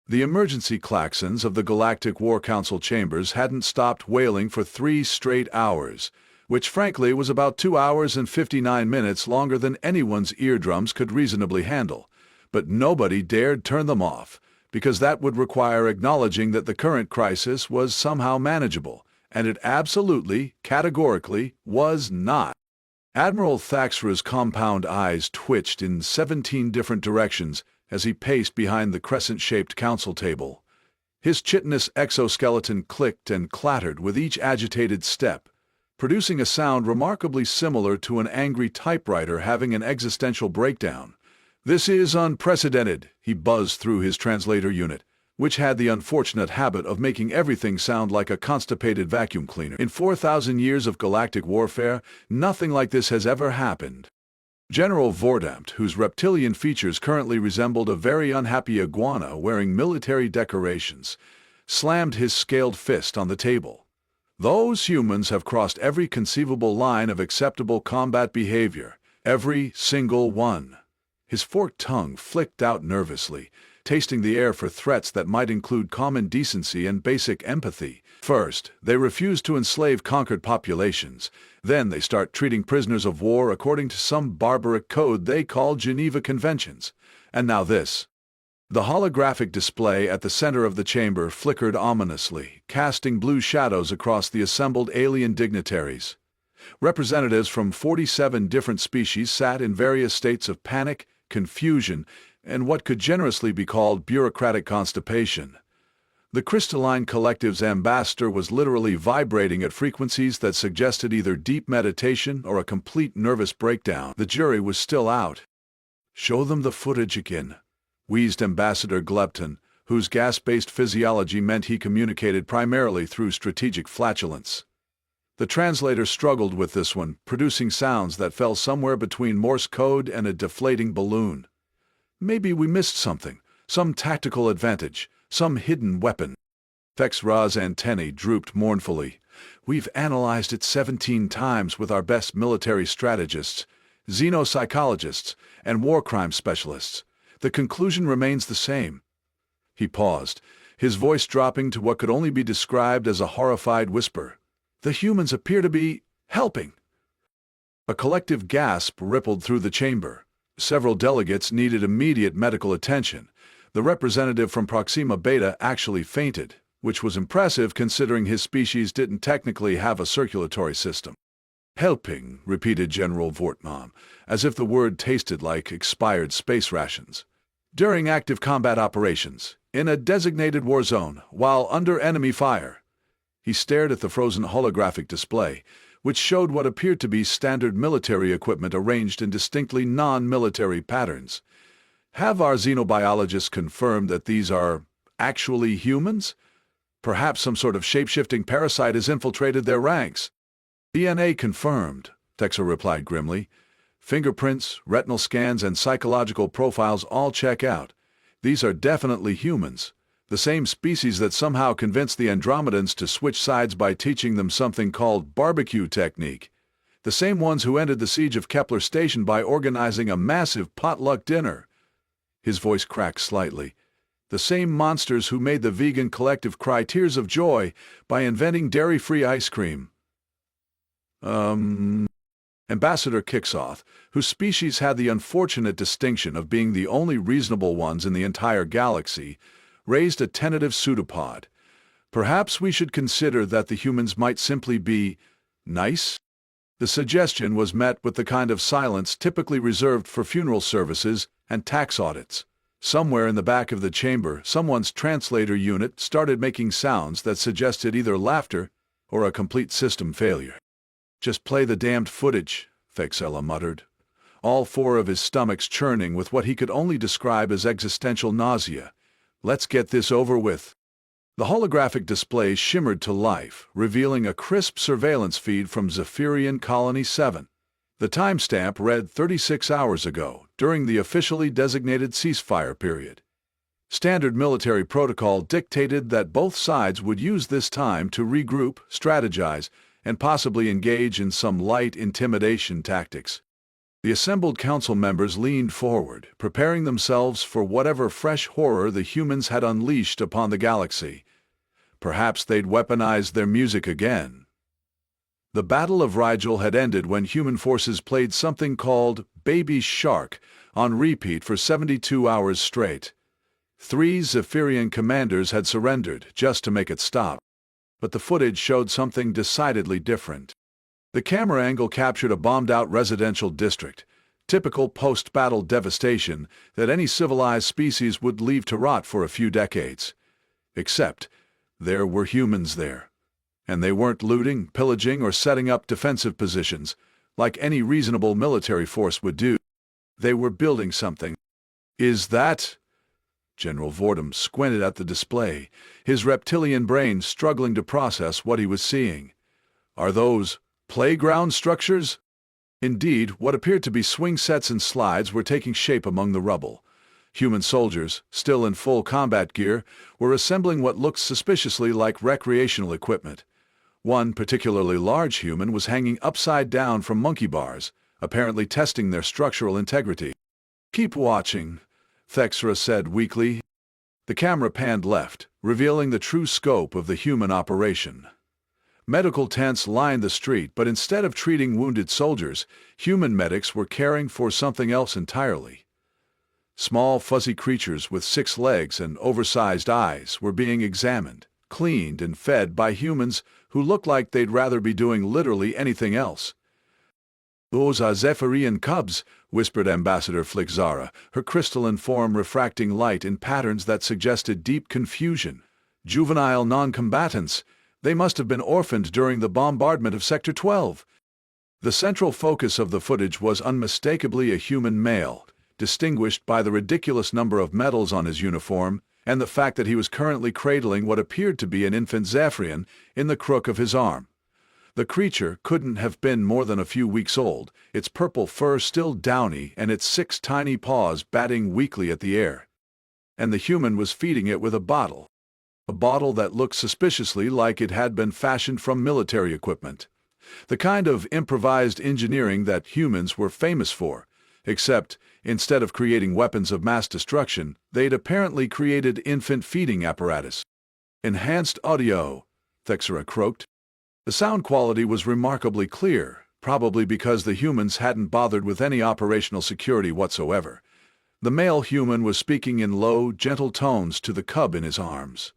The emergency klaxons of the Galactic War Council chambers hadn't stopped wailing for 3 straight hours, which frankly was about 2 hours and 59 minutes longer than anyone's eardrums could reasonably handle. But nobody dared turn them off, because that would require acknowledging that the current crisis was somehow manageable, and it absolutely, categorically, was not. Admiral Thaxra's compound eyes twitched in 17 different directions as he paced behind the crescent-shaped council table. His chitinous exoskeleton clicked and clattered with each agitated step, producing a sound remarkably similar to an angry typewriter having an existential breakdown. "This is unprecedented," he buzzed through his translator unit, which had the unfortunate habit of making everything sound like a constipated vacuum cleaner. "In 4,000 years of galactic warfare, nothing like this has ever happened." General Vordamt, whose reptilian features currently resembled a very unhappy iguana wearing military decorations, slammed his scaled fist on the table. "Those humans have crossed every conceivable line of acceptable combat behavior, every single one." His forked tongue flicked out nervously, tasting the air for threats that might include common decency and basic empathy. First, they refuse to enslave conquered populations. Then they start treating prisoners of war according to some barbaric code they call Geneva Conventions. And now this. The holographic display at the center of the chamber flickered ominously, casting blue shadows across the assembled alien dignitaries. Representatives from 47 different species sat in various states of panic, confusion, and what could generously be called bureaucratic constipation. The Crystalline Collective's ambassador was literally vibrating at frequencies that suggested either deep meditation or a complete nervous breakdown. The jury was still out. "Show them the footage again," wheezed Ambassador Glepton, whose gas-based physiology meant he communicated primarily through strategic flatulence. The translator struggled with this one, producing sounds that fell somewhere between Morse code and a deflating balloon. "Maybe we missed something, some tactical advantage, some hidden weapon." Thexra's antennae drooped mournfully. "We've analyzed it 17 times with our best military strategists, xenopsychologists, and war crime specialists. The conclusion remains the same." He paused, his voice dropping to what could only be described as a horrified whisper. "The humans appear to be helping." A collective gasp rippled through the chamber. Several delegates needed immediate medical attention. The representative from Proxima Beta actually fainted, which was impressive considering his species didn't technically have a circulatory system. "Helping," repeated General Vortman, as if the word tasted like expired space rations. "During active combat operations, in a designated war zone, while under enemy fire." He stared at the frozen holographic display, which showed what appeared to be standard military equipment arranged in distinctly non-military patterns. "Have our xenobiologists confirmed that these are actually humans? Perhaps some sort of shape-shifting parasite has infiltrated their ranks." "DNA confirmed," Texa replied grimly. "Fingerprints, retinal scans, and psychological profiles all check out. These are definitely humans. The same species that somehow convinced the Andromedans to switch sides by teaching them something called barbecue technique. The same ones who ended the siege of Kepler Station by organizing a massive potluck dinner." His voice cracked slightly. "The same monsters who made the vegan collective cry tears of joy by inventing dairy-free ice cream." Ambassador Kixoth, whose species had the unfortunate distinction of being the only reasonable ones in the entire galaxy, raised a tentative pseudopod. "Perhaps we should consider that the humans might simply be nice?" The suggestion was met with the kind of silence typically reserved for funeral services and tax audits. Somewhere in the back of the chamber, someone's translator unit started making sounds that suggested either laughter or a complete system failure. "Just play the damned footage," Fexella muttered, all 4 of his stomachs churning with what he could only describe as existential nausea. "Let's get this over with." The holographic display shimmered to life, revealing a crisp surveillance feed from Zephyrian Colony 7. The timestamp read 36 hours ago, during the officially designated ceasefire period. Standard military protocol dictated that both sides would use this time to regroup, strategize, and possibly engage in some light intimidation tactics. The assembled council members leaned forward, preparing themselves for whatever fresh horror the humans had unleashed upon the galaxy. Perhaps they'd weaponized their music again. The Battle of Rigel had ended when human forces played something called Baby Shark on repeat for 72 hours straight. 3 Zephyrian commanders had surrendered just to make it stop. But the footage showed something decidedly different. The camera angle captured a bombed-out residential district, typical post-battle devastation that any civilized species would leave to rot for a few decades. Except, there were humans there. And they weren't looting, pillaging, or setting up defensive positions, like any reasonable military force would do. They were building something. Is that? General Vordum squinted at the display, his reptilian brain struggling to process what he was seeing. Are those playground structures? Indeed, what appeared to be swing sets and slides were taking shape among the rubble. Human soldiers, still in full combat gear, were assembling what looked suspiciously like recreational equipment. One particularly large human was hanging upside down from monkey bars, apparently testing their structural integrity. "Keep watching," Thexra said weakly. The camera panned left, revealing the true scope of the human operation. Medical tents lined the street, but instead of treating wounded soldiers, human medics were caring for something else entirely. Small, fuzzy creatures with 6 legs and oversized eyes were being examined, cleaned, and fed by humans who looked like they'd rather be doing literally anything else. "Those are Zephyrian cubs," whispered Ambassador Flixara, her crystalline form refracting light in patterns that suggested deep confusion. "Juvenile non-combatants. They must have been orphaned during the bombardment of Sector 12. The central focus of the footage was unmistakably a human male, distinguished by the ridiculous number of medals on his uniform and the fact that he was currently cradling what appeared to be an infant Zephyrian in the crook of his arm. The creature couldn't have been more than a few weeks old, its purple fur still downy and its 6 tiny paws batting weakly at the air. And the human was feeding it with a bottle that looked suspiciously like it had been fashioned from military equipment. The kind of improvised engineering that humans were famous for, except instead of creating weapons of mass destruction, they'd apparently created infant feeding apparatus. "Enhanced audio," Thexera croaked. The sound quality was remarkably clear, probably because the humans hadn't bothered with any operational security whatsoever. The male human was speaking in low, gentle tones to the cub in his arms.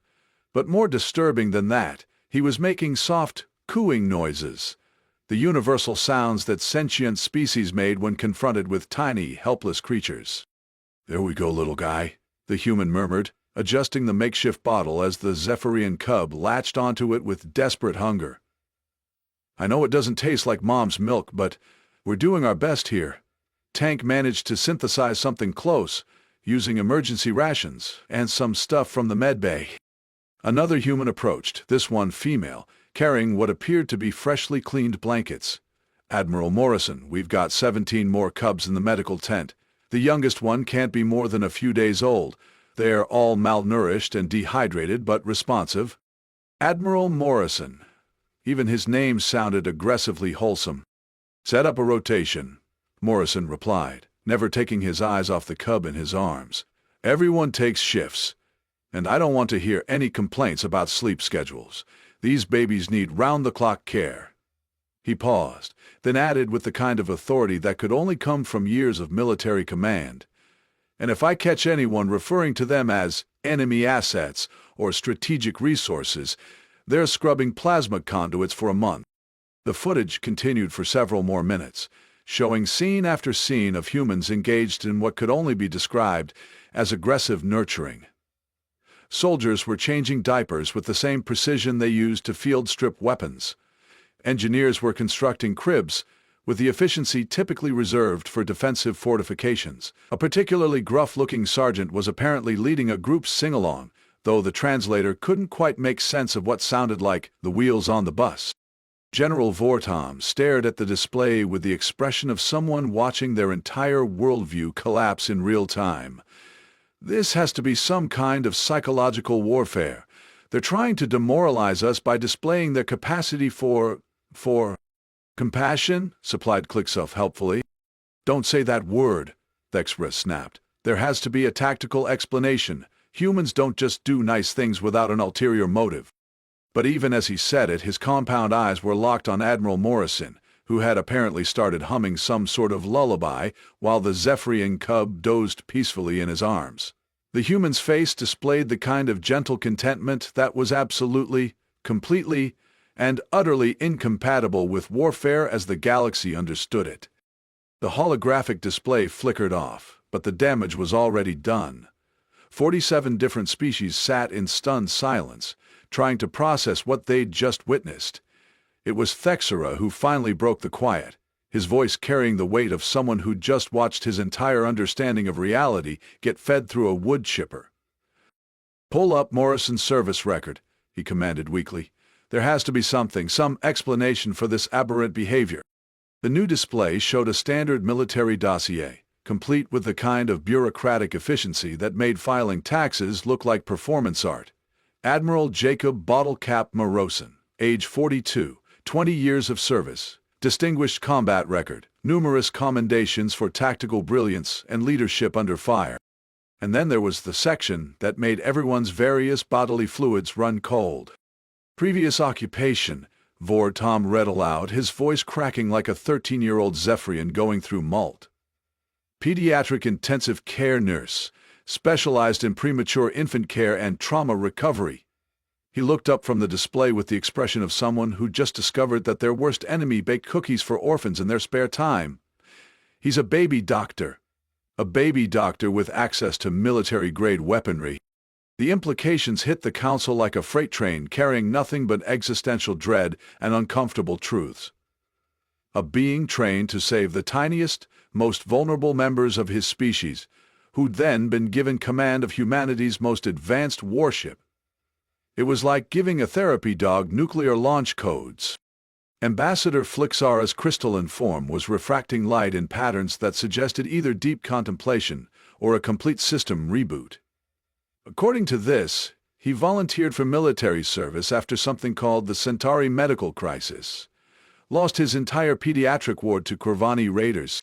But more disturbing than that, he was making soft, cooing noises, the universal sounds that sentient species made when confronted with tiny, helpless creatures. "There we go, little guy," the human murmured, adjusting the makeshift bottle as the Zephyrian cub latched onto it with desperate hunger. "I know it doesn't taste like mom's milk, but we're doing our best here. Tank managed to synthesize something close, using emergency rations and some stuff from the med bay." Another human approached, this one female, carrying what appeared to be freshly cleaned blankets. "Admiral Morrison, we've got 17 more cubs in the medical tent. The youngest one can't be more than a few days old. They're all malnourished and dehydrated, but responsive." Admiral Morrison. Even his name sounded aggressively wholesome. "Set up a rotation," Morrison replied, never taking his eyes off the cub in his arms. "Everyone takes shifts. And I don't want to hear any complaints about sleep schedules. These babies need round-the-clock care." He paused, then added with the kind of authority that could only come from years of military command. "And if I catch anyone referring to them as enemy assets or strategic resources, they're scrubbing plasma conduits for a month." The footage continued for several more minutes, showing scene after scene of humans engaged in what could only be described as aggressive nurturing. Soldiers were changing diapers with the same precision they used to field-strip weapons. Engineers were constructing cribs with the efficiency typically reserved for defensive fortifications. A particularly gruff-looking sergeant was apparently leading a group sing-along, though the translator couldn't quite make sense of what sounded like the wheels on the bus. General Vortom stared at the display with the expression of someone watching their entire worldview collapse in real time. "This has to be some kind of psychological warfare. They're trying to demoralize us by displaying their capacity for compassion," supplied Kliksov helpfully. Don't say that word, Thexra snapped. There has to be a tactical explanation. Humans don't just do nice things without an ulterior motive. But even as he said it, his compound eyes were locked on Admiral Morrison, who had apparently started humming some sort of lullaby while the Zephyrian cub dozed peacefully in his arms. The human's face displayed the kind of gentle contentment that was absolutely, completely, and utterly incompatible with warfare as the galaxy understood it. The holographic display flickered off, but the damage was already done. 47 different species sat in stunned silence, trying to process what they'd just witnessed. It was Thexra who finally broke the quiet, his voice carrying the weight of someone who'd just watched his entire understanding of reality get fed through a wood chipper. "Pull up Morrison's service record," he commanded weakly. "There has to be something, some explanation for this aberrant behavior." The new display showed a standard military dossier, complete with the kind of bureaucratic efficiency that made filing taxes look like performance art. Admiral Jacob Bottlecap Morrison, age 42, 20 years of service, distinguished combat record, numerous commendations for tactical brilliance and leadership under fire. And then there was the section that made everyone's various bodily fluids run cold. Previous occupation, Vor Tom read aloud, his voice cracking like a 13-year-old Zephyrian going through malt. Pediatric intensive care nurse, specialized in premature infant care and trauma recovery. He looked up from the display with the expression of someone who just discovered that their worst enemy baked cookies for orphans in their spare time. He's a baby doctor. A baby doctor with access to military-grade weaponry. The implications hit the council like a freight train carrying nothing but existential dread and uncomfortable truths. A being trained to save the tiniest, most vulnerable members of his species, who'd then been given command of humanity's most advanced warship. It was like giving a therapy dog nuclear launch codes. Ambassador Flixara's crystalline form was refracting light in patterns that suggested either deep contemplation or a complete system reboot. According to this, he volunteered for military service after something called the Centauri medical crisis. Lost his entire pediatric ward to Corvani raiders.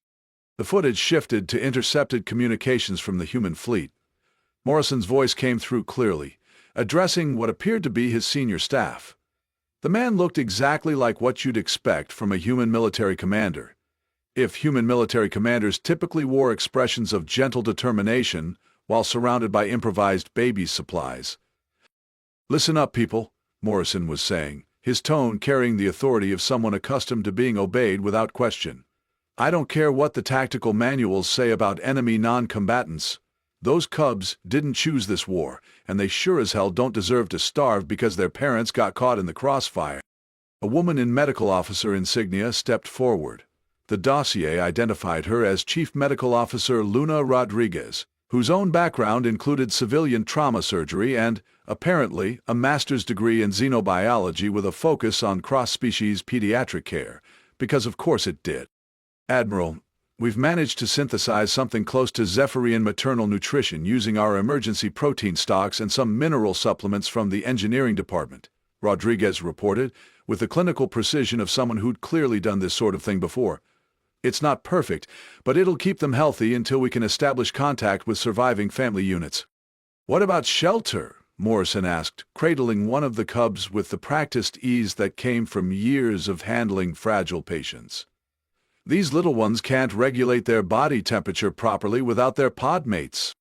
The footage shifted to intercepted communications from the human fleet. Morrison's voice came through clearly, addressing what appeared to be his senior staff. The man looked exactly like what you'd expect from a human military commander. If human military commanders typically wore expressions of gentle determination while surrounded by improvised baby supplies. "Listen up, people," Morrison was saying, his tone carrying the authority of someone accustomed to being obeyed without question. "I don't care what the tactical manuals say about enemy non-combatants. Those cubs didn't choose this war, and they sure as hell don't deserve to starve because their parents got caught in the crossfire." A woman in medical officer insignia stepped forward. The dossier identified her as Chief Medical Officer Luna Rodriguez, whose own background included civilian trauma surgery and, apparently, a master's degree in xenobiology with a focus on cross-species pediatric care, because of course it did. "Admiral, we've managed to synthesize something close to Zephyrian maternal nutrition using our emergency protein stocks and some mineral supplements from the engineering department," Rodriguez reported, with the clinical precision of someone who'd clearly done this sort of thing before. "It's not perfect, but it'll keep them healthy until we can establish contact with surviving family units." "What about shelter?" Morrison asked, cradling one of the cubs with the practiced ease that came from years of handling fragile patients. "These little ones can't regulate their body temperature properly without their pod mates."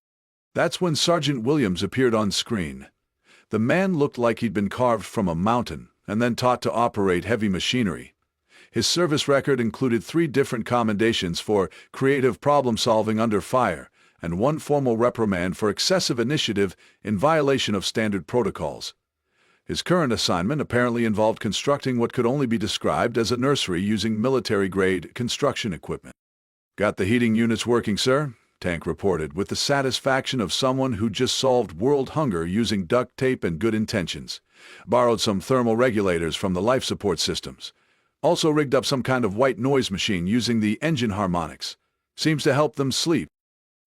That's when Sergeant Williams appeared on screen. The man looked like he'd been carved from a mountain and then taught to operate heavy machinery. His service record included 3 different commendations for creative problem-solving under fire and 1 formal reprimand for excessive initiative in violation of standard protocols. His current assignment apparently involved constructing what could only be described as a nursery using military-grade construction equipment. "Got the heating units working, sir?" Tank reported, with the satisfaction of someone who just solved world hunger using duct tape and good intentions. "Borrowed some thermal regulators from the life support systems. Also rigged up some kind of white noise machine using the engine harmonics. Seems to help them sleep."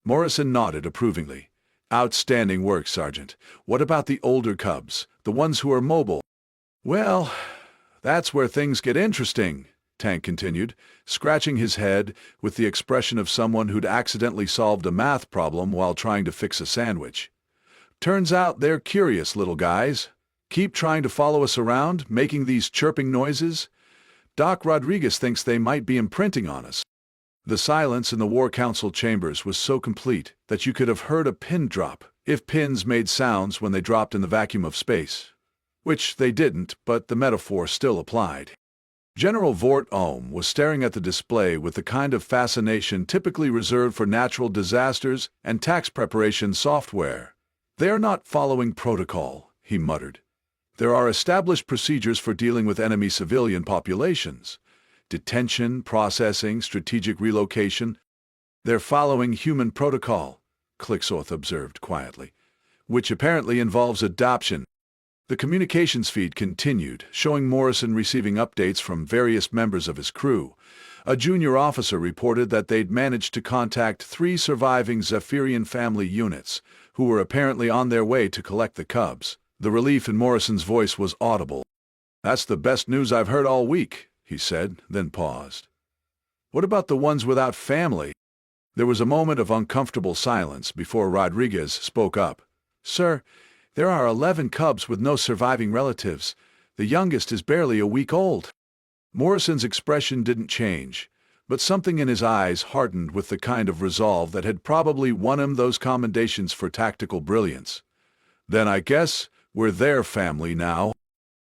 Morrison nodded approvingly. "Outstanding work, Sergeant. What about the older cubs, the ones who are mobile?" "Well, that's where things get interesting," Tank continued, scratching his head with the expression of someone who'd accidentally solved a math problem while trying to fix a sandwich. Turns out they're curious little guys. Keep trying to follow us around, making these chirping noises. Doc Rodriguez thinks they might be imprinting on us. The silence in the War Council chambers was so complete that you could have heard a pin drop if pins made sounds when they dropped in the vacuum of space. Which they didn't, but the metaphor still applied. General Vought Ohm was staring at the display with the kind of fascination typically reserved for natural disasters and tax preparation software. "They are not following protocol," he muttered. "There are established procedures for dealing with enemy civilian populations. Detention, processing, strategic relocation. They're following human protocol," Clicksoth observed quietly, "which apparently involves adoption." The communications feed continued, showing Morrison receiving updates from various members of his crew. A junior officer reported that they'd managed to contact 3 surviving Zephyrian family units, who were apparently on their way to collect the cubs. The relief in Morrison's voice was audible. "That's the best news I've heard all week," he said, then paused. "What about the ones without family?" There was a moment of uncomfortable silence before Rodriguez spoke up. "Sir, there are 11 cubs with no surviving relatives. The youngest is barely a week old." Morrison's expression didn't change, but something in his eyes hardened with the kind of resolve that had probably won him those commendations for tactical brilliance. "Then I guess we're their family now."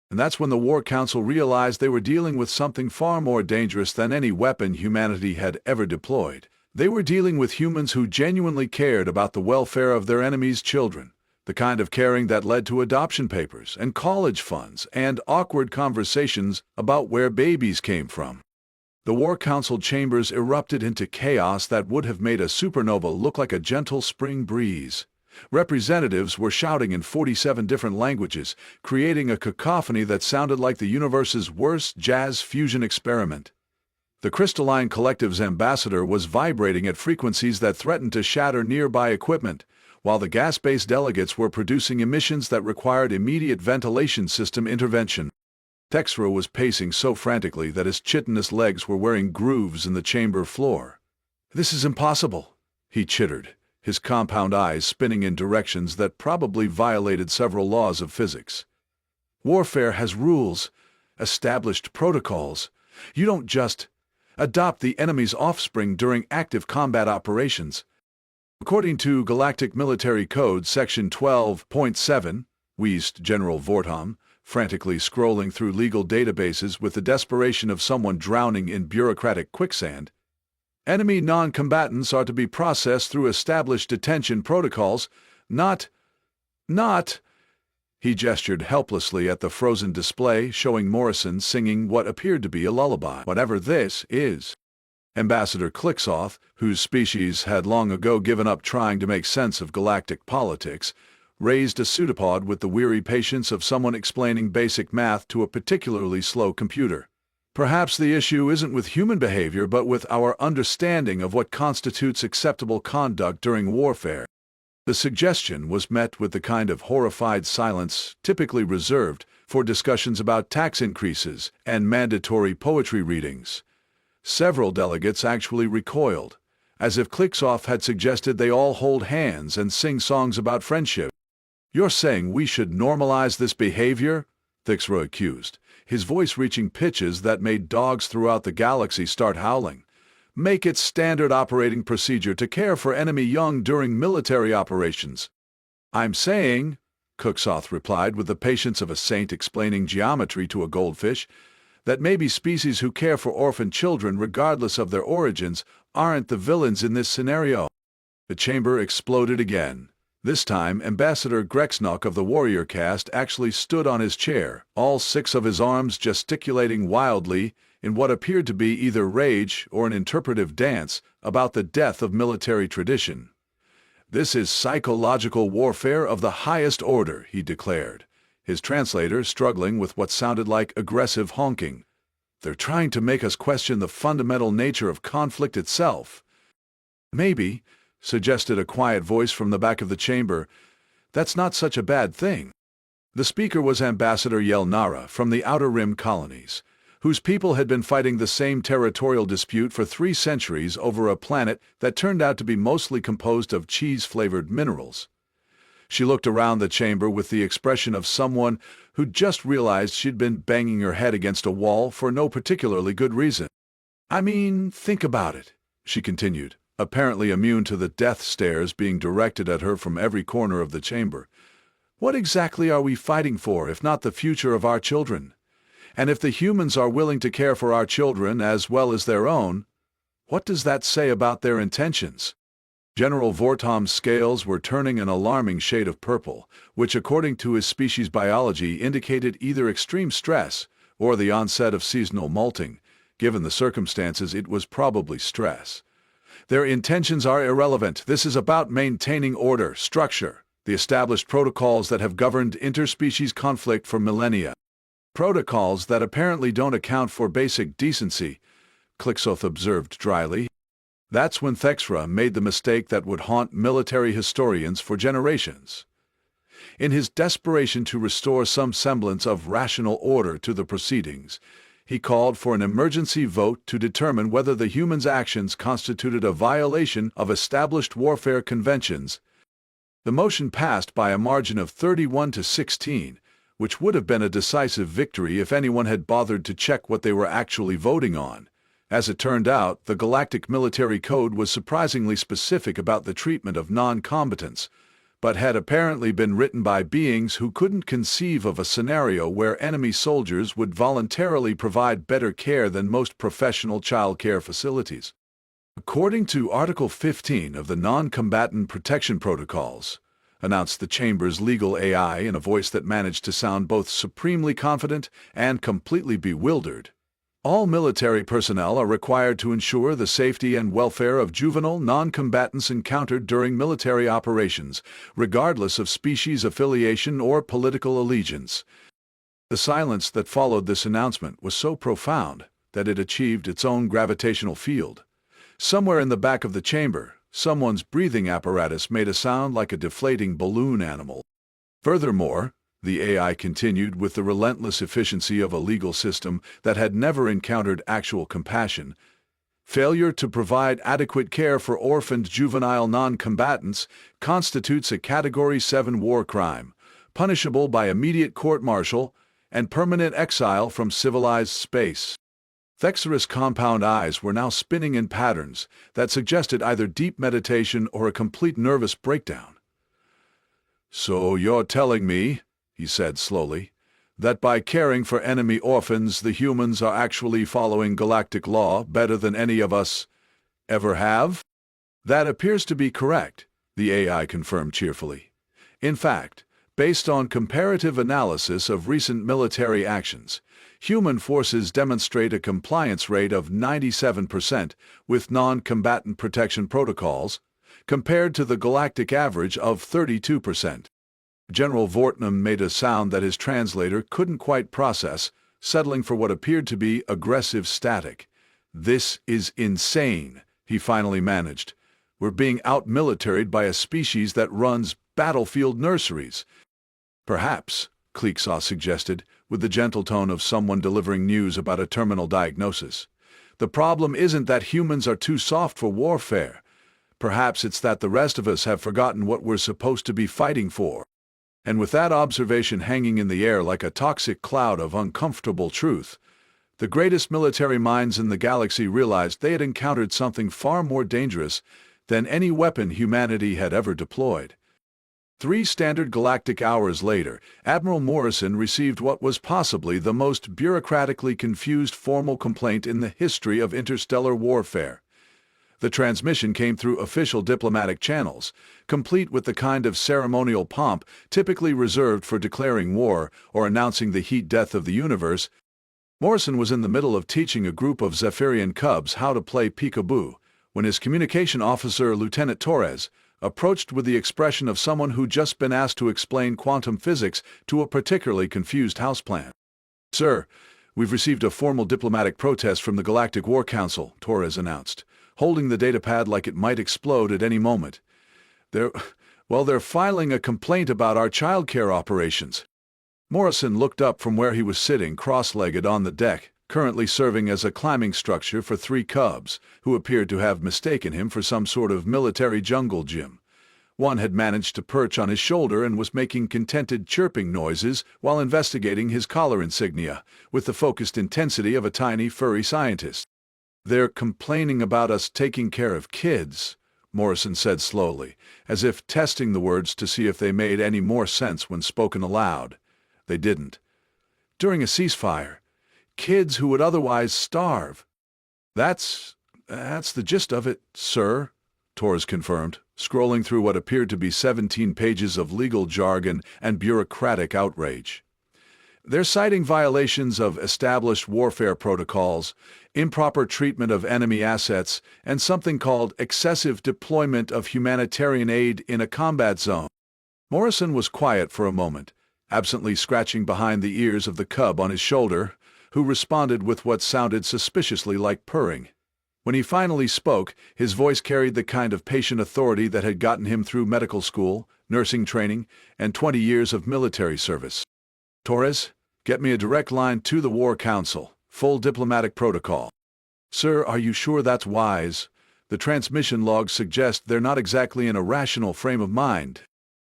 And that's when the War Council realized they were dealing with something far more dangerous than any weapon humanity had ever deployed. They were dealing with humans who genuinely cared about the welfare of their enemies' children. The kind of caring that led to adoption papers and college funds and awkward conversations about where babies came from. The War Council chambers erupted into chaos that would have made a supernova look like a gentle spring breeze. Representatives were shouting in 47 different languages, creating a cacophony that sounded like the universe's worst jazz fusion experiment. The Crystalline Collective's ambassador was vibrating at frequencies that threatened to shatter nearby equipment, while the gas-based delegates were producing emissions that required immediate ventilation system intervention. Texra was pacing so frantically that his chitinous legs were wearing grooves in the chamber floor. "This is impossible," he chittered, his compound eyes spinning in directions that probably violated several laws of physics. "Warfare has rules, established protocols. You don't just adopt the enemy's offspring during active combat operations. According to Galactic Military Code Section 12.7, wheezed General Vought Ohm, frantically scrolling through legal databases with the desperation of someone drowning in bureaucratic quicksand, enemy non-combatants are to be processed through established detention protocols, not... He gestured helplessly at the frozen display showing Morrison singing what appeared to be a lullaby. "Whatever this is." Ambassador Clicksoth, whose species had long ago given up trying to make sense of galactic politics, raised a pseudopod with the weary patience of someone explaining basic math to a particularly slow computer. "Perhaps the issue isn't with human behavior but with our understanding of what constitutes acceptable conduct during warfare." The suggestion was met with the kind of horrified silence typically reserved for discussions about tax increases and mandatory poetry readings. Several delegates actually recoiled, as if Clicksoth had suggested they all hold hands and sing songs about friendship. "You're saying we should normalize this behavior?" Thixra accused, his voice reaching pitches that made dogs throughout the galaxy start howling. "Make it standard operating procedure to care for enemy young during military operations." "I'm saying," Clicksoth replied with the patience of a saint explaining geometry to a goldfish, "that maybe species who care for orphan children regardless of their origins aren't the villains in this scenario." The chamber exploded again. This time, Ambassador Grexnock of the Warrior Caste actually stood on his chair, all 6 of his arms gesticulating wildly in what appeared to be either rage or an interpretive dance about the death of military tradition. "This is psychological warfare of the highest order," he declared, his translator struggling with what sounded like aggressive honking. "They're trying to make us question the fundamental nature of conflict itself." "Maybe," suggested a quiet voice from the back of the chamber, "that's not such a bad thing." The speaker was Ambassador Yelnara from the Outer Rim colonies, whose people had been fighting the same territorial dispute for 3 centuries over a planet that turned out to be mostly composed of cheese-flavored minerals. She looked around the chamber with the expression of someone who'd just realized she'd been banging her head against a wall for no particularly good reason. "I mean, think about it," she continued, apparently immune to the death stares being directed at her from every corner of the chamber. "What exactly are we fighting for if not the future of our children? And if the humans are willing to care for our children as well as their own, what does that say about their intentions?" General Vortom's scales were turning an alarming shade of purple, which according to his species biology indicated either extreme stress or the onset of seasonal molting. Given the circumstances, it was probably stress. "Their intentions are irrelevant. This is about maintaining order, structure, the established protocols that have governed interspecies conflict for millennia. Protocols that apparently don't account for basic decency," Clixoth observed dryly. That's when Thexra made the mistake that would haunt military historians for generations. In his desperation to restore some semblance of rational order to the proceedings, he called for an emergency vote to determine whether the humans' actions constituted a violation of established warfare conventions. The motion passed by a margin of 31 to 16, which would have been a decisive victory if anyone had bothered to check what they were actually voting on. As it turned out, the Galactic Military Code was surprisingly specific about the treatment of non-combatants, but had apparently been written by beings who couldn't conceive of a scenario where enemy soldiers would voluntarily provide better care than most professional child care facilities. According to Article 15 of the Non-Combatant Protection Protocols, announced the Chamber's legal AI in a voice that managed to sound both supremely confident and completely bewildered, all military personnel are required to ensure the safety and welfare of juvenile non-combatants encountered during military operations, regardless of species affiliation or political allegiance. The silence that followed this announcement was so profound that it achieved its own gravitational field. Somewhere in the back of the chamber, someone's breathing apparatus made a sound like a deflating balloon animal. Furthermore, the AI continued with the relentless efficiency of a legal system that had never encountered actual compassion. Failure to provide adequate care for orphaned juvenile non-combatants constitutes a Category 7 war crime, punishable by immediate court-martial and permanent exile from civilized space. Thexra's compound eyes were now spinning in patterns that suggested either deep meditation or a complete nervous breakdown. "So you're telling me," he said slowly, "that by caring for enemy orphans, the humans are actually following galactic law better than any of us ever have?" "That appears to be correct," the AI confirmed cheerfully. "In fact, based on comparative analysis of recent military actions, human forces demonstrate a compliance rate of 97% with non-combatant protection protocols, compared to the galactic average of 32%. General Vortman made a sound that his translator couldn't quite process, settling for what appeared to be aggressive static. "This is insane," he finally managed. "We're being out-militaried by a species that runs battlefield nurseries." "Perhaps," Clixoth suggested, with the gentle tone of someone delivering news about a terminal diagnosis, "the problem isn't that humans are too soft for warfare. Perhaps it's that the rest of us have forgotten what we're supposed to be fighting for." And with that observation hanging in the air like a toxic cloud of uncomfortable truth, the greatest military minds in the galaxy realized they had encountered something far more dangerous than any weapon humanity had ever deployed. 3 standard galactic hours later, Admiral Morrison received what was possibly the most bureaucratically confused formal complaint in the history of interstellar warfare. The transmission came through official diplomatic channels, complete with the kind of ceremonial pomp typically reserved for declaring war or announcing the heat death of the universe. Morrison was in the middle of teaching a group of Zephyrian cubs how to play peekaboo when his communication officer, Lieutenant Torres, approached with the expression of someone who'd just been asked to explain quantum physics to a particularly confused houseplant. "Sir, we've received a formal diplomatic protest from the Galactic War Council," Torres announced, holding the datapad like it might explode at any moment. They're filing a complaint about our childcare operations." Morrison looked up from where he was sitting cross-legged on the deck, currently serving as a climbing structure for 3 cubs, who appeared to have mistaken him for some sort of military jungle gym. One had managed to perch on his shoulder and was making contented chirping noises while investigating his collar insignia, with the focused intensity of a tiny furry scientist. "They're complaining about us taking care of kids," Morrison said slowly, as if testing the words to see if they made any more sense when spoken aloud. They didn't. "During a ceasefire. Kids who would otherwise starve." That's the gist of it, sir," Torres confirmed, scrolling through what appeared to be 17 pages of legal jargon and bureaucratic outrage. "They're citing violations of established warfare protocols, improper treatment of enemy assets, and something called excessive deployment of humanitarian aid in a combat zone." Morrison was quiet for a moment, absently scratching behind the ears of the cub on his shoulder, who responded with what sounded suspiciously like purring. When he finally spoke, his voice carried the kind of patient authority that had gotten him through medical school, nursing training, and 20 years of military service. "Torres, get me a direct line to the War Council, full diplomatic protocol." "Sir, are you sure that's wise? The transmission logs suggest they're not exactly in a rational frame of mind."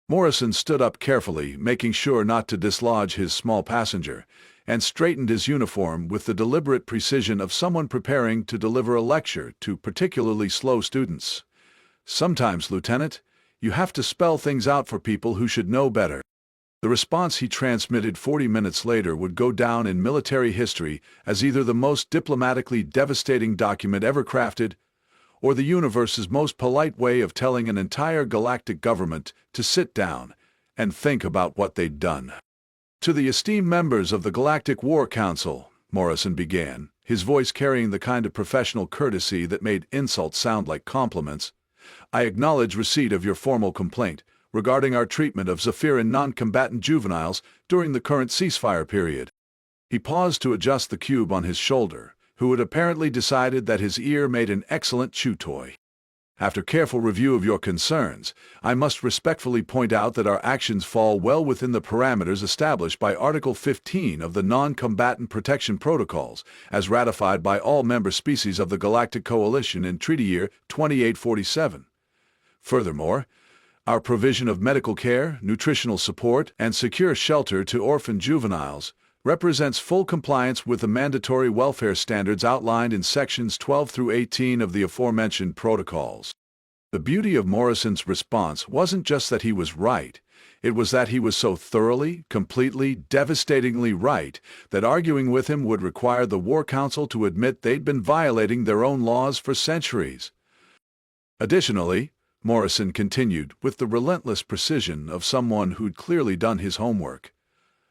Morrison stood up carefully, making sure not to dislodge his small passenger, and straightened his uniform with the deliberate precision of someone preparing to deliver a lecture to particularly slow students. "Sometimes, Lieutenant, you have to spell things out for people who should know better." The response he transmitted 40 minutes later would go down in military history as either the most diplomatically devastating document ever crafted, or the universe's most polite way of telling an entire galactic government to sit down and think about what they'd done. "To the esteemed members of the Galactic War Council," Morrison began, his voice carrying the kind of professional courtesy that made insults sound like compliments, "I acknowledge receipt of your formal complaint regarding our treatment of Zephyrian non-combatant juveniles during the current ceasefire period." He paused to adjust the cube on his shoulder, who had apparently decided that his ear made an excellent chew toy. "After careful review of your concerns, I must respectfully point out that our actions fall well within the parameters established by Article 15 of the Non-Combatant Protection Protocols, as ratified by all member species of the Galactic Coalition in Treaty Year 2847. Furthermore, our provision of medical care, nutritional support, and secure shelter to orphan juveniles represents full compliance with the mandatory welfare standards outlined in Sections 12 through 18 of the aforementioned protocols. The beauty of Morrison's response wasn't just that he was right, it was that he was so thoroughly, completely, devastatingly right that arguing with him would require the War Council to admit they'd been violating their own laws for centuries. "Additionally," Morrison continued with the relentless precision of someone who'd clearly done his homework,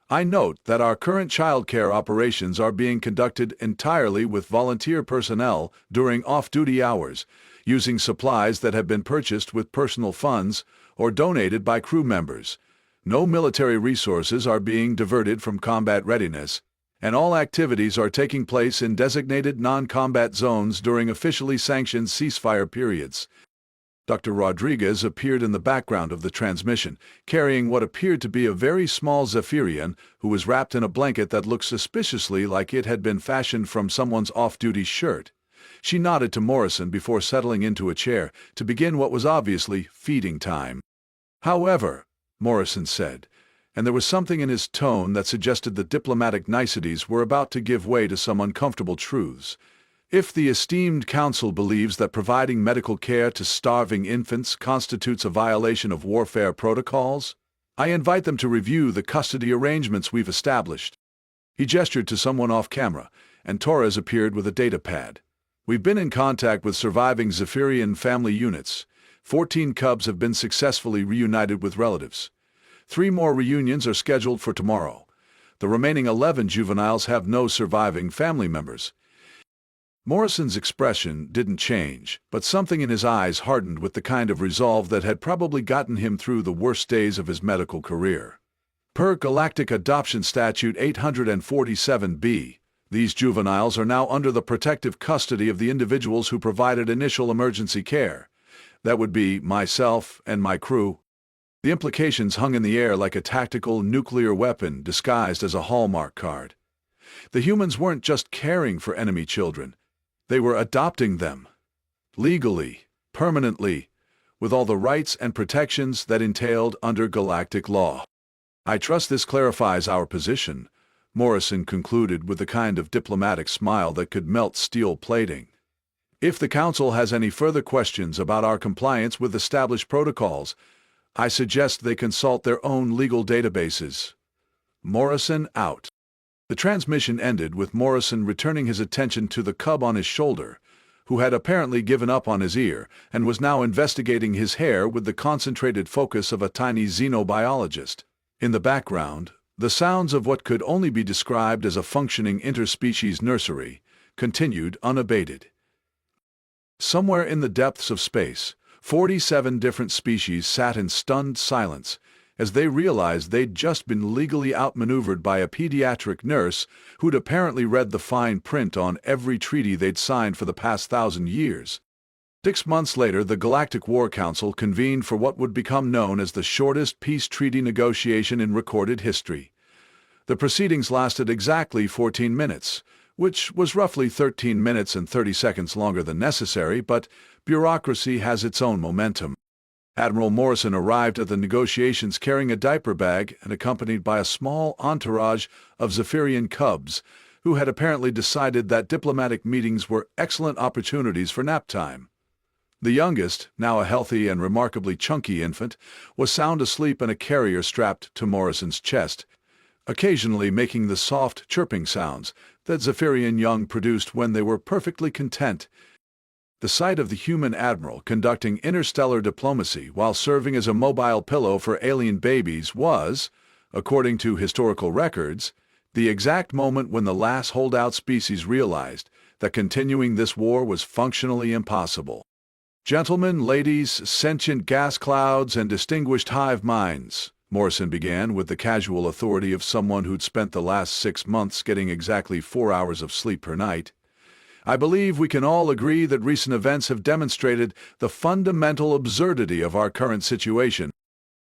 "I note that our current childcare operations are being conducted entirely with volunteer personnel during off-duty hours, using supplies that have been purchased with personal funds or donated by crew members. No military resources are being diverted from combat readiness, and all activities are taking place in designated non-combat zones during officially sanctioned ceasefire periods." Dr. Rodriguez appeared in the background of the transmission, carrying what appeared to be a very small Zephyrian who was wrapped in a blanket that looked suspiciously like it had been fashioned from someone's off-duty shirt. She nodded to Morrison before settling into a chair to begin what was obviously feeding time. "However," Morrison said, and there was something in his tone that suggested the diplomatic niceties were about to give way to some uncomfortable truths, "if the esteemed council believes that providing medical care to starving infants constitutes a violation of warfare protocols, I invite them to review the custody arrangements we've established." He gestured to someone off camera, and Torres appeared with a data pad. "We've been in contact with surviving Zephyrian family units. 14 cubs have been successfully reunited with relatives. 3 more reunions are scheduled for tomorrow. The remaining 11 juveniles have no surviving family members." Morrison's expression didn't change, but something in his eyes hardened with the kind of resolve that had probably gotten him through the worst days of his medical career. Per Galactic Adoption Statute 847B, these juveniles are now under the protective custody of the individuals who provided initial emergency care. That would be myself and my crew. The implications hung in the air like a tactical nuclear weapon disguised as a Hallmark card. The humans weren't just caring for enemy children. They were adopting them. Legally, permanently, with all the rights and protections that entailed under galactic law. "I trust this clarifies our position," Morrison concluded with the kind of diplomatic smile that could melt steel plating. "If the Council has any further questions about our compliance with established protocols, I suggest they consult their own legal databases." Morrison out. The transmission ended with Morrison returning his attention to the cub on his shoulder, who had apparently given up on his ear and was now investigating his hair with the concentrated focus of a tiny xenobiologist. In the background, the sounds of what could only be described as a functioning interspecies nursery continued unabated. Somewhere in the depths of space, 47 different species sat in stunned silence as they realized they'd just been legally outmaneuvered by a pediatric nurse who'd apparently read the fine print on every treaty they'd signed for the past 1,000 years. 6 months later, the Galactic War Council convened for what would become known as the shortest peace treaty negotiation in recorded history. The proceedings lasted exactly 14 minutes, which was roughly 13 minutes and 30 seconds longer than necessary, but bureaucracy has its own momentum. Admiral Morrison arrived at the negotiations carrying a diaper bag and accompanied by a small entourage of Zephyrian cubs, who had apparently decided that diplomatic meetings were excellent opportunities for nap time. The youngest, now a healthy and remarkably chunky infant, was sound asleep in a carrier strapped to Morrison's chest, occasionally making the soft, chirping sounds that Zephyrian young produced when they were perfectly content. The sight of the Human Admiral conducting interstellar diplomacy while serving as a mobile pillow for alien babies was, according to historical records, the exact moment when the last holdout species realized that continuing this war was functionally impossible. "Gentlemen, ladies, sentient gas clouds, and distinguished hive minds," Morrison began with the casual authority of someone who'd spent the last 6 months getting exactly 4 hours of sleep per night. "I believe we can all agree that recent events have demonstrated the fundamental absurdity of our current situation."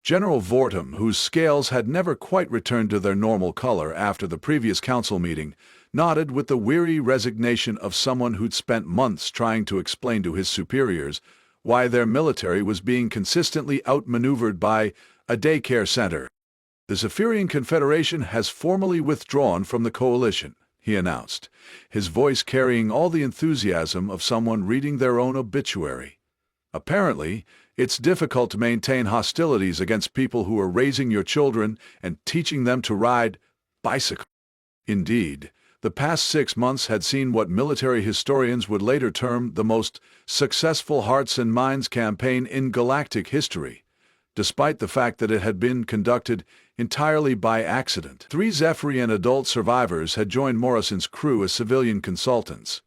General Vortum, whose scales had never quite returned to their normal color after the previous council meeting, nodded with the weary resignation of someone who'd spent months trying to explain to his superiors why their military was being consistently outmaneuvered by a daycare center. "The Zephyrian Confederation has formally withdrawn from the coalition," he announced, his voice carrying all the enthusiasm of someone reading their own obituary. "Apparently, it's difficult to maintain hostilities against people who are raising your children and teaching them to ride bicycles." Indeed, the past 6 months had seen what military historians would later term the most successful hearts and minds campaign in galactic history, despite the fact that it had been conducted entirely by accident. 3 Zephyrian adult survivors had joined Morrison's crew as civilian consultants,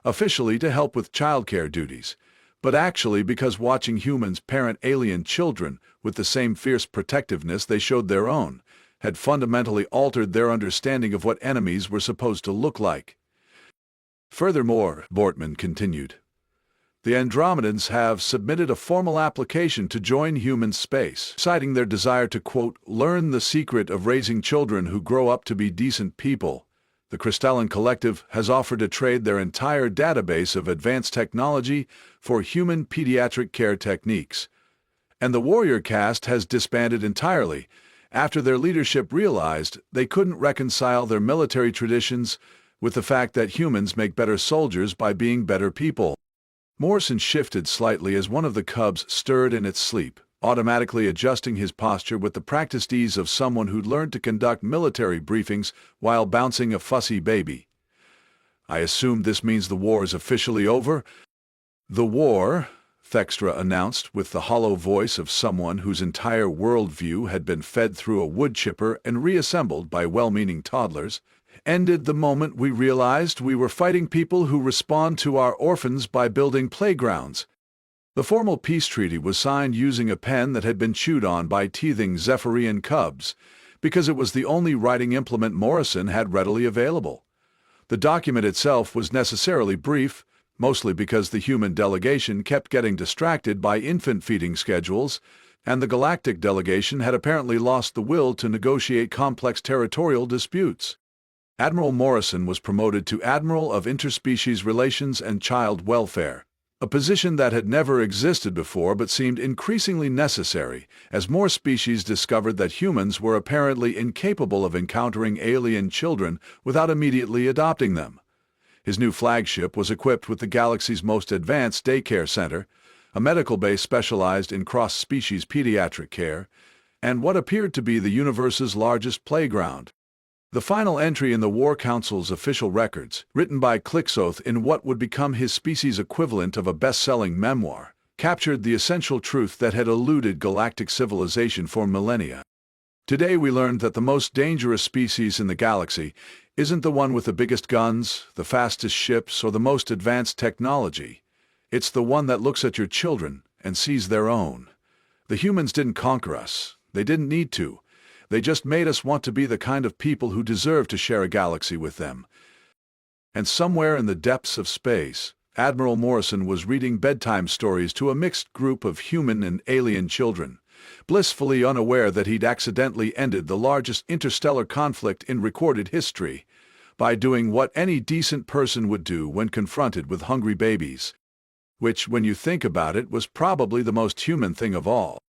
officially to help with childcare duties, but actually because watching humans parent alien children with the same fierce protectiveness they showed their own had fundamentally altered their understanding of what enemies were supposed to look like. "Furthermore," Bortman continued, "the Andromedans have submitted a formal application to join human space, citing their desire to, quote, learn the secret of raising children who grow up to be decent people. The Crystalline Collective has offered to trade their entire database of advanced technology for human pediatric care techniques. And the warrior caste has disbanded entirely after their leadership realized they couldn't reconcile their military traditions with the fact that humans make better soldiers by being better people." Morrison shifted slightly as one of the cubs stirred in its sleep, automatically adjusting his posture with the practiced ease of someone who'd learned to conduct military briefings while bouncing a fussy baby. "I assume this means the war is officially over?" "The war," Thextra announced with the hollow voice of someone whose entire worldview had been fed through a wood chipper and reassembled by well-meaning toddlers, "ended the moment we realized we were fighting people who respond to our orphans by building playgrounds." The formal peace treaty was signed using a pen that had been chewed on by teething Zephyrian cubs, because it was the only writing implement Morrison had readily available. The document itself was necessarily brief, mostly because the human delegation kept getting distracted by infant feeding schedules, and the galactic delegation had apparently lost the will to negotiate complex territorial disputes. Admiral Morrison was promoted to Admiral of Interspecies Relations and Child Welfare, a position that had never existed before but seemed increasingly necessary as more species discovered that humans were apparently incapable of encountering alien children without immediately adopting them. His new flagship was equipped with the galaxy's most advanced daycare center, a medical base specialized in cross-species pediatric care, and what appeared to be the universe's largest playground. The final entry in the War Council's official records, written by Clixoth in what would become his species' equivalent of a best-selling memoir, captured the essential truth that had eluded galactic civilization for millennia. Today we learned that the most dangerous species in the galaxy isn't the one with the biggest guns, the fastest ships, or the most advanced technology. It's the one that looks at your children and sees their own. The humans didn't conquer us. They didn't need to. They just made us want to be the kind of people who deserve to share a galaxy with them. And somewhere in the depths of space, Admiral Morrison was reading bedtime stories to a mixed group of human and alien children, blissfully unaware that he'd accidentally ended the largest interstellar conflict in recorded history by doing what any decent person would do when confronted with hungry babies. Which, when you think about it, was probably the most human thing of all.